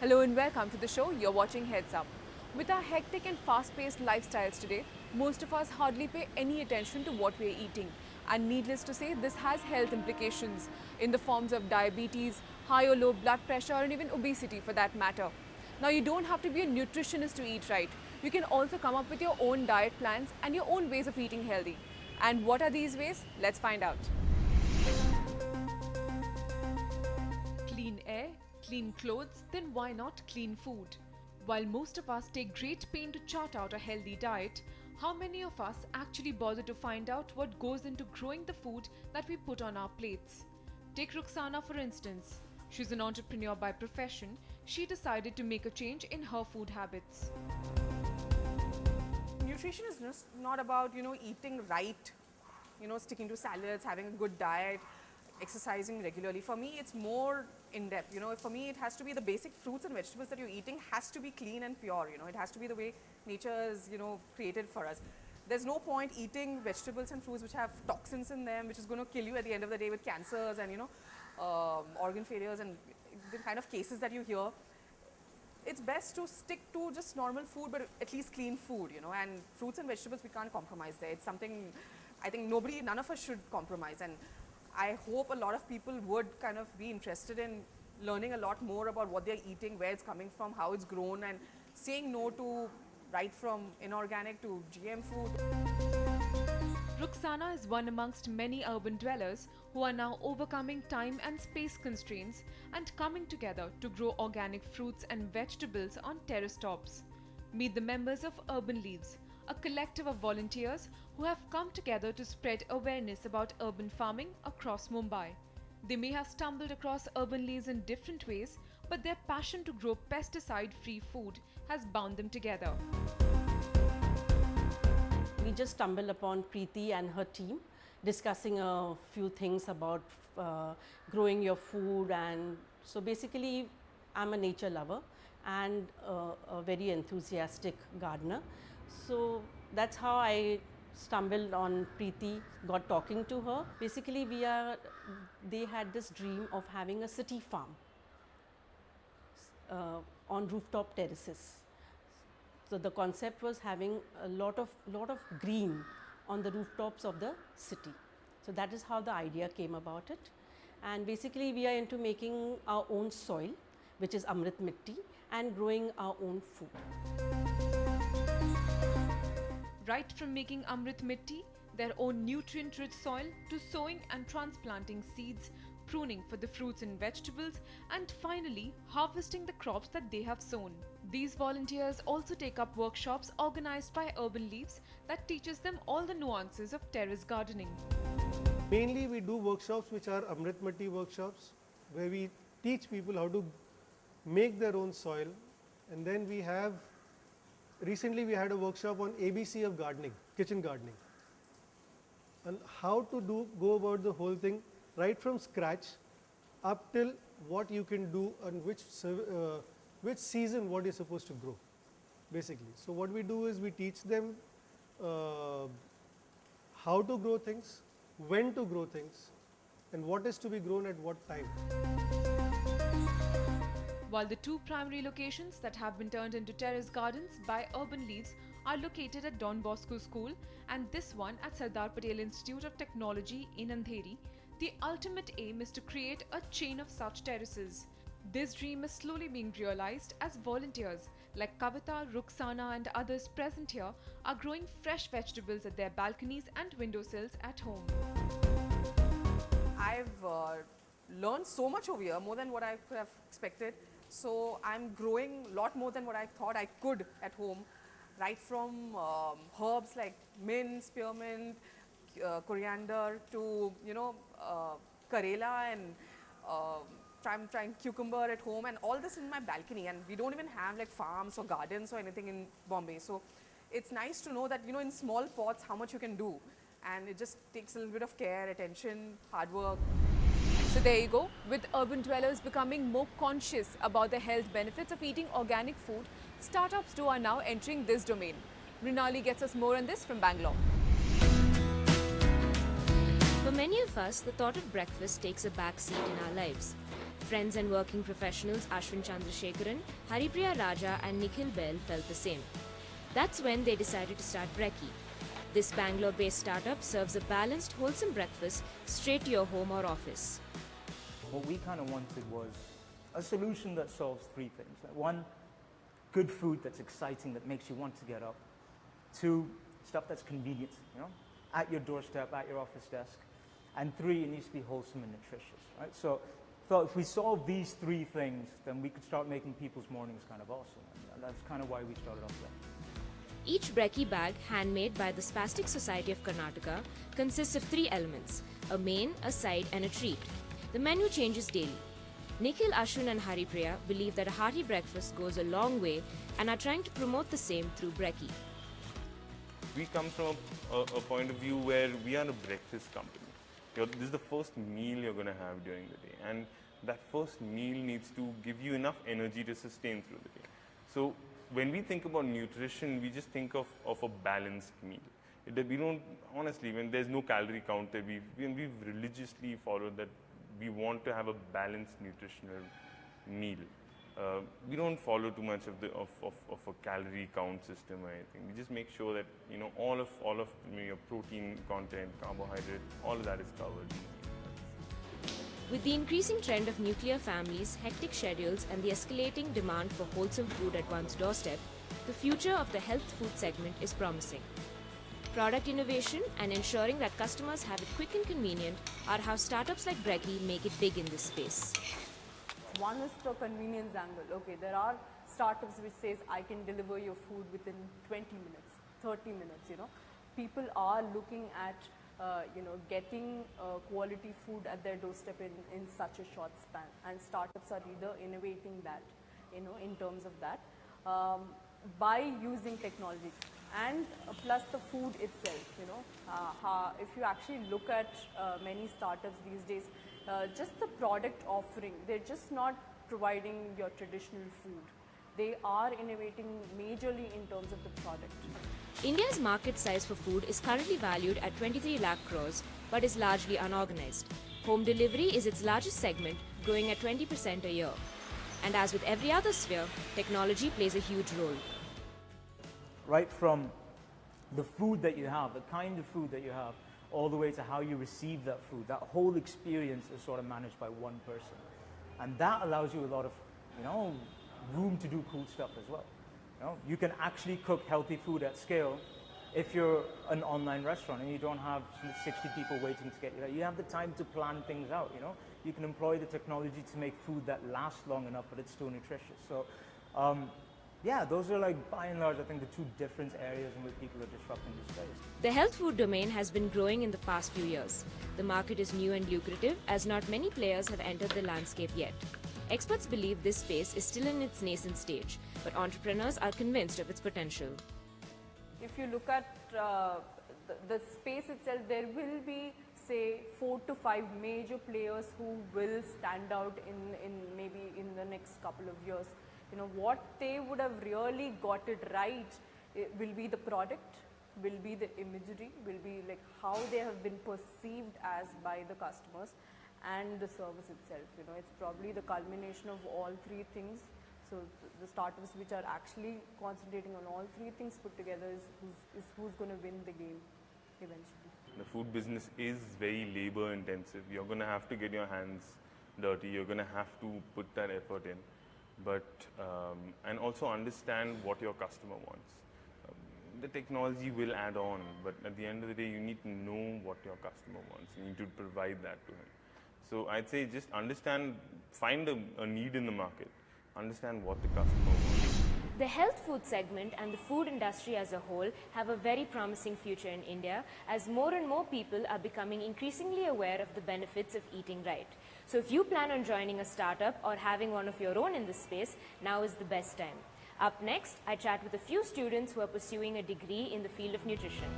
Hello and welcome to the show. You're watching Heads Up. With our hectic and fast-paced lifestyles today, most of us hardly pay any attention to what we're eating. And needless to say, this has health implications in the forms of diabetes, high or low blood pressure, and even obesity for that matter. Now, you don't have to be a nutritionist to eat right. You can also come up with your own diet plans and your own ways of eating healthy. And what are these ways? Let's find out. Clean air, clean clothes, then why not clean food? While most of us take great pain to chart out a healthy diet, how many of us actually bother to find out what goes into growing the food that we put on our plates? Take Ruxana for instance. She's an entrepreneur by profession. She decided to make a change in her food habits. Nutrition is just not about, eating right, sticking to salads, having a good diet, exercising regularly. For me, it's more in-depth. For me, it has to be the basic fruits and vegetables that you're eating has to be clean and pure. It has to be the way nature is, created for us. There's no point eating vegetables and fruits which have toxins in them, which is going to kill you at the end of the day with cancers and, organ failures and the kind of cases that you hear. It's best to stick to just normal food, but at least clean food, and fruits and vegetables, we can't compromise there. It's something I think none of us should compromise. And I hope a lot of people would kind of be interested in learning a lot more about what they're eating, where it's coming from, how it's grown, and saying no to right from inorganic to GM food. Ruxana is one amongst many urban dwellers who are now overcoming time and space constraints and coming together to grow organic fruits and vegetables on terrace tops. Meet the members of Urban Leaves, a collective of volunteers who have come together to spread awareness about urban farming across Mumbai. They may have stumbled across Urban Leaves in different ways, but their passion to grow pesticide-free food has bound them together. We just stumbled upon Preeti and her team discussing a few things about growing your food, and so basically I'm a nature lover and a very enthusiastic gardener. So that's how I stumbled on Preeti, got talking to her. Basically they had this dream of having a city farm on rooftop terraces. So the concept was having a lot of green on the rooftops of the city. So that is how the idea came about it. And basically we are into making our own soil, which is Amrit Mitti, and growing our own food. Right from making Amrit Mitti, their own nutrient-rich soil, to sowing and transplanting seeds, pruning for the fruits and vegetables, and finally harvesting the crops that they have sown. These volunteers also take up workshops organized by Urban Leaves that teaches them all the nuances of terrace gardening. Mainly we do workshops which are Amrit Matti workshops, where we teach people how to make their own soil, and then recently we had a workshop on ABC of gardening, kitchen gardening, and how to go about the whole thing right from scratch up till what you can do and which season what is supposed to grow, basically. So what we do is we teach them how to grow things, when to grow things, and what is to be grown at what time. While the two primary locations that have been turned into terrace gardens by Urban Leaves are located at Don Bosco School and this one at Sardar Patel Institute of Technology in Andheri, the ultimate aim is to create a chain of such terraces. This dream is slowly being realized as volunteers like Kavita, Ruxana and others present here are growing fresh vegetables at their balconies and windowsills at home. I've learned so much over here, more than what I could have expected. So I'm growing a lot more than what I thought I could at home, right from herbs like mint, spearmint, coriander to karela, and I'm trying cucumber at home, and all this in my balcony. And we don't even have like farms or gardens or anything in Bombay. So it's nice to know that in small pots how much you can do, and it just takes a little bit of care, attention, hard work. So there you go. With urban dwellers becoming more conscious about the health benefits of eating organic food, startups too are now entering this domain. Mrinali gets us more on this from Bangalore. For many of us, the thought of breakfast takes a back seat in our lives. Friends and working professionals Ashwin Chandrasekharan, Haripriya Raja and Nikhil Bell felt the same. That's when they decided to start Brekkie. This Bangalore-based startup serves a balanced, wholesome breakfast straight to your home or office. What we kind of wanted was a solution that solves three things. One, good food that's exciting, that makes you want to get up. Two, stuff that's convenient, at your doorstep, at your office desk. And three, it needs to be wholesome and nutritious, right? So if we solve these three things, then we could start making people's mornings kind of awesome. And that's kind of why we started off there. Each Brekkie bag, handmade by the Spastic Society of Karnataka, consists of three elements: a main, a side and a treat. The menu changes daily. Nikhil, Ashwin and Haripriya believe that a hearty breakfast goes a long way and are trying to promote the same through Brekkie. We come from a point of view where we are a breakfast company. This is the first meal you're going to have during the day, and that first meal needs to give you enough energy to sustain through the day. So when we think about nutrition, we just think of a balanced meal. We don't, honestly, when there's no calorie counter, we've religiously followed that we want to have a balanced nutritional meal. We don't follow too much of a calorie count system or anything. We just make sure that all of your protein content, carbohydrate, all of that is covered. With the increasing trend of nuclear families, hectic schedules, and the escalating demand for wholesome food at one's doorstep, the future of the health food segment is promising. Product innovation and ensuring that customers have it quick and convenient are how startups like Brekkie make it big in this space. One is the convenience angle. Okay, there are startups which says I can deliver your food within 20 minutes, 30 minutes, People are looking at getting quality food at their doorstep in such a short span, and startups are either innovating that, in terms of that, by using technology, and plus the food itself, if you actually look at many startups these days, just the product offering, they're just not providing your traditional food. They are innovating majorly in terms of the product. India's market size for food is currently valued at 23 lakh crores, but is largely unorganized. Home delivery is its largest segment, growing at 20% a year. And as with every other sphere, technology plays a huge role. Right from the food that you have, the kind of food that you have, all the way to how you receive that food, that whole experience is sort of managed by one person. And that allows you a lot of, room to do cool stuff as well. You can actually cook healthy food at scale if you're an online restaurant and you don't have 60 people waiting to get you. You have the time to plan things out, You can employ the technology to make food that lasts long enough, but it's still nutritious. So, those are by and large, I think, the two different areas in which people are disrupting this space. The health food domain has been growing in the past few years. The market is new and lucrative, as not many players have entered the landscape yet. Experts believe this space is still in its nascent stage, but entrepreneurs are convinced of its potential. If you look at the space itself, there will be, say, 4 to 5 major players who will stand out in maybe in the next couple of years. What they would have really got it right, it will be the product, will be the imagery, will be like how they have been perceived as by the customers, and the service itself. It's probably the culmination of all three things. So the startups which are actually concentrating on all three things put together is who's going to win the game eventually. The food business is very labor intensive. You're going to have to get your hands dirty. You're going to have to put that effort in. But and also understand what your customer wants. The technology will add on, but at the end of the day, you need to know what your customer wants. You need to provide that to him. So I'd say just understand, find a need in the market, understand what the customer wants. The health food segment and the food industry as a whole have a very promising future in India, as more and more people are becoming increasingly aware of the benefits of eating right. So if you plan on joining a startup or having one of your own in this space, now is the best time. Up next, I chat with a few students who are pursuing a degree in the field of nutrition.